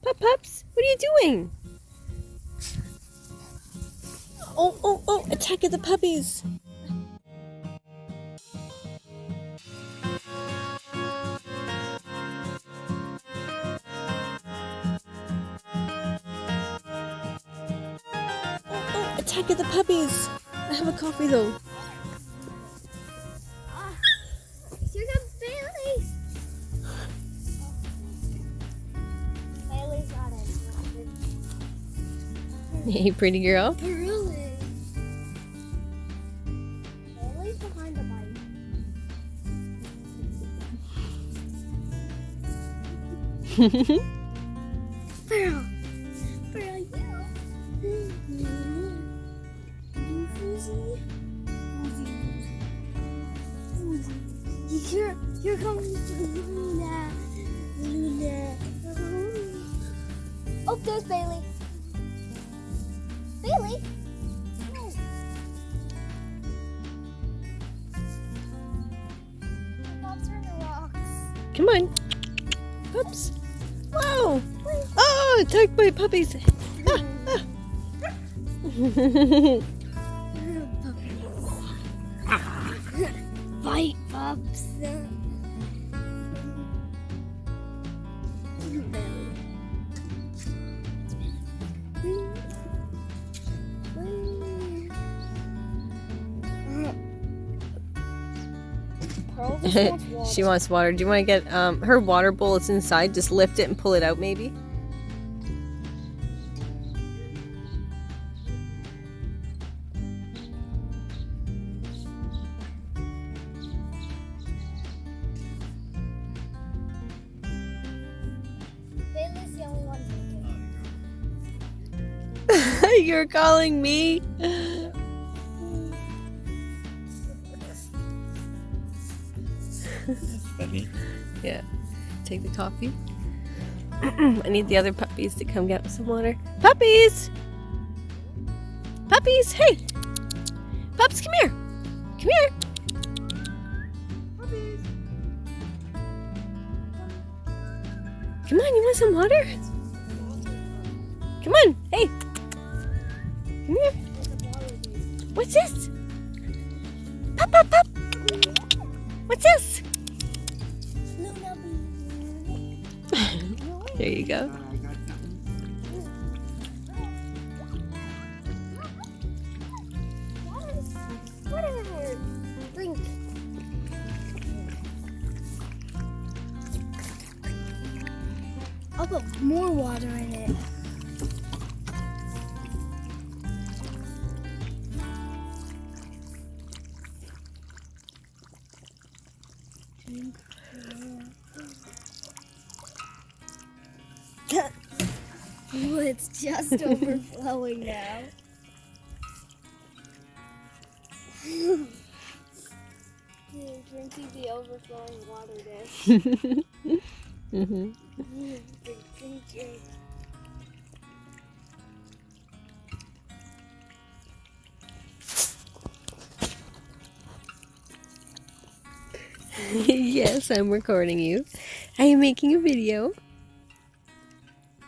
Pups, what are you doing? Oh, attack of the puppies. Oh, attack of the puppies. I have a coffee though. Here comes Bailey. Bailey's not in. Hey, pretty girl. Really? Bailey's behind the bike. Pearl. Pearl, you. Here comes Luna. Luna. Oh, there's Bailey. Bailey? No. Pops are in the rocks. Come on. Pups. Whoa. Oh, attacked by puppies. Bite, pups. She wants water. Do you want to get her water bowl? It's inside. Just lift it and pull it out, maybe. Bailey's the only one You're calling me? That's funny. Yeah. Take the coffee. I need the other puppies to come get some water. Puppies! Puppies! Hey! Pups, come here! Come here! Puppies. Come on, you want some water? Come on! Hey! Come here! What's this? Pup! What's this? There you go. Whatever. Drink. I'll put more water in it. Ooh, it's just overflowing now. Drinking the overflowing water there. Mm-hmm. Drink. Yes, I'm recording you. I am making a video.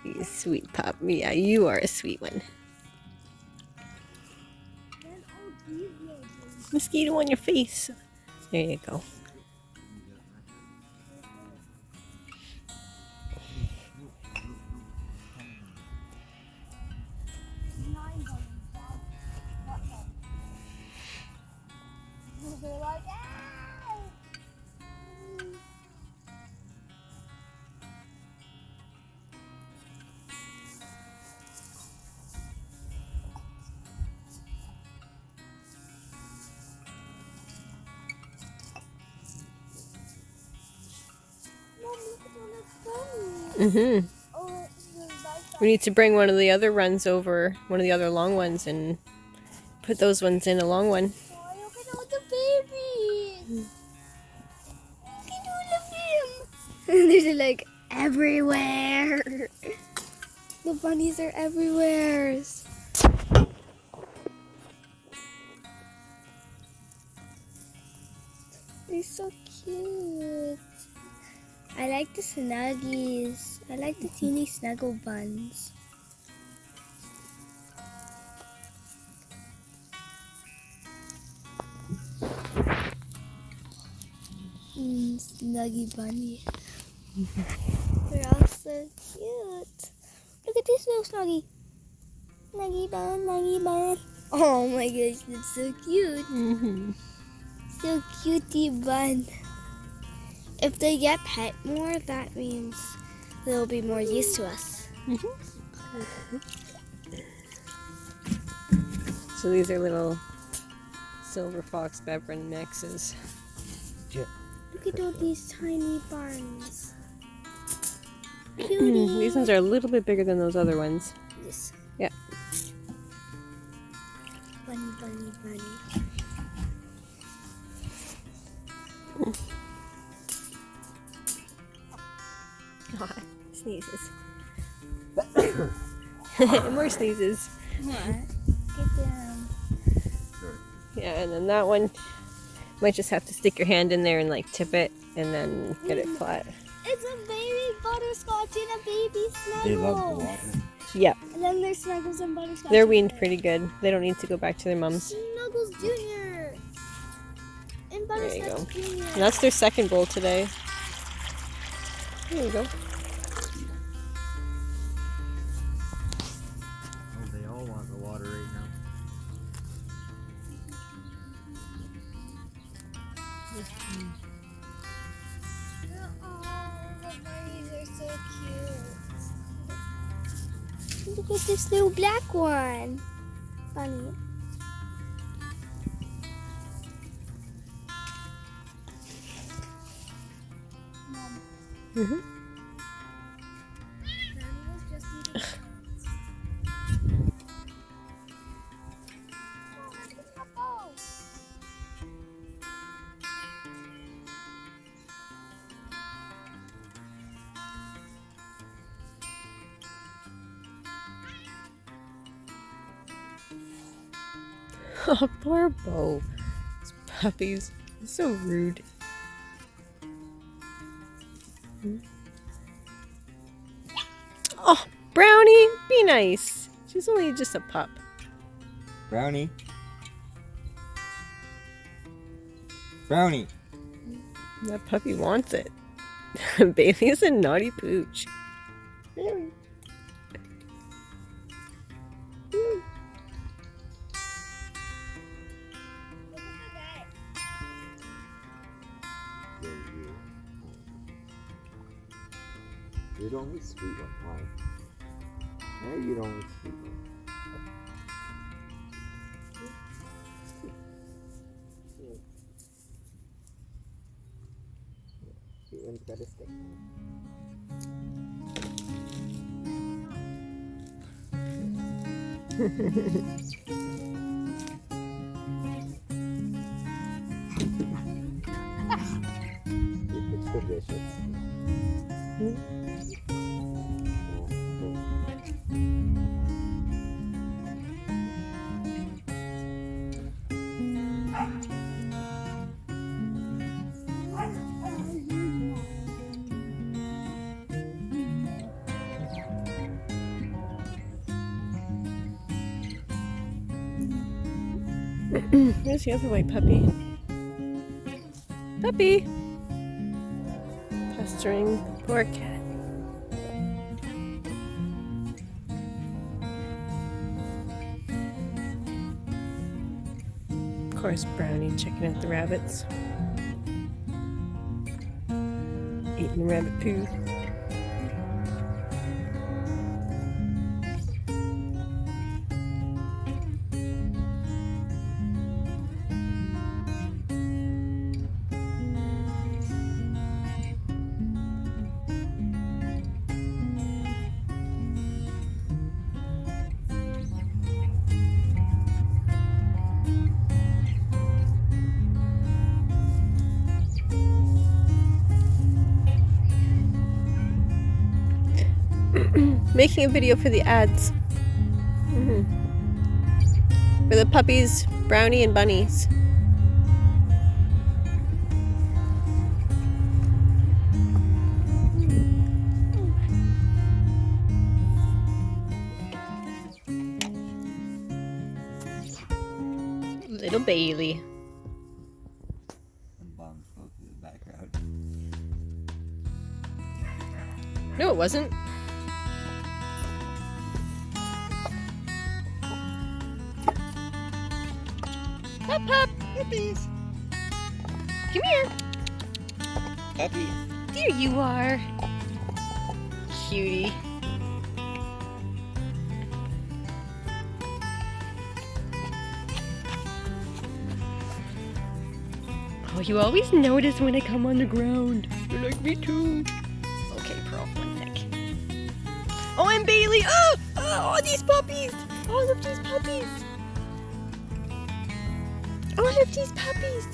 You sweet pup. Yeah, you are a sweet one. Mosquito on your face. There you go. They're like, ah! Mm-hmm. We need to bring one of the other runs over, one of the other long ones, and put those ones in a long one. Oh, look at all the babies. Look at all of them. They're like everywhere. The bunnies are everywhere. They're so cute. I like the snuggies. I like the teeny snuggle buns. Snuggy bunny. They're all so cute. Look at this little snuggie. Snuggy bun, snuggy bun. Oh my gosh, that's so cute. So cutie bun. If they get pet more, that means they'll be more used to us. So these are little silver fox Beverin mixes. Look at all these tiny buns. Cutie. These ones are a little bit bigger than those other ones. Yes. Yeah. Bunny, bunny, bunny. Sneezes. More sneezes. What? Get down. Yeah, and then that one might just have to stick your hand in there and like tip it and then get it flat. It's a baby butterscotch and a baby snuggle. They love the water. Yep. And then there's Snuggles and Butterscotch. They're weaned pretty good. They don't need to go back to their mums. Snuggles Jr. And There you go. Butterscotch Jr. And that's their second bowl today. There you go. Oh, they all want the water right now. Oh, the bunnies are so cute. Look at this little black one. Bunny. Mom. Mm-hmm. Brownie was just eating carrots. Oh. Oh, poor Bo. These puppies. They're so rude. Oh, Brownie, be nice. She's only just a pup. Brownie. Brownie. That puppy wants it. Bailey's a naughty pooch. You don't eat sweet one. Why? No, you don't eat sweet one. Sweet one's got a stick. It's delicious. There's the other white puppy. Puppy! Pestering the poor cat. Of course, Brownie checking out the rabbits. Eating rabbit poo. Making a video for the ads. For the puppies, Brownie and Bunnies. Little Bailey. And bombs go through the background. No, it wasn't. Pup, pup. Puppies! Come here. Puppies! There you are. Cutie. Oh, you always notice when I come on the ground. You're like, me too. Okay, Pearl, one sec. Oh, and Bailey. Oh, oh, these puppies. All of these puppies. All of these puppies.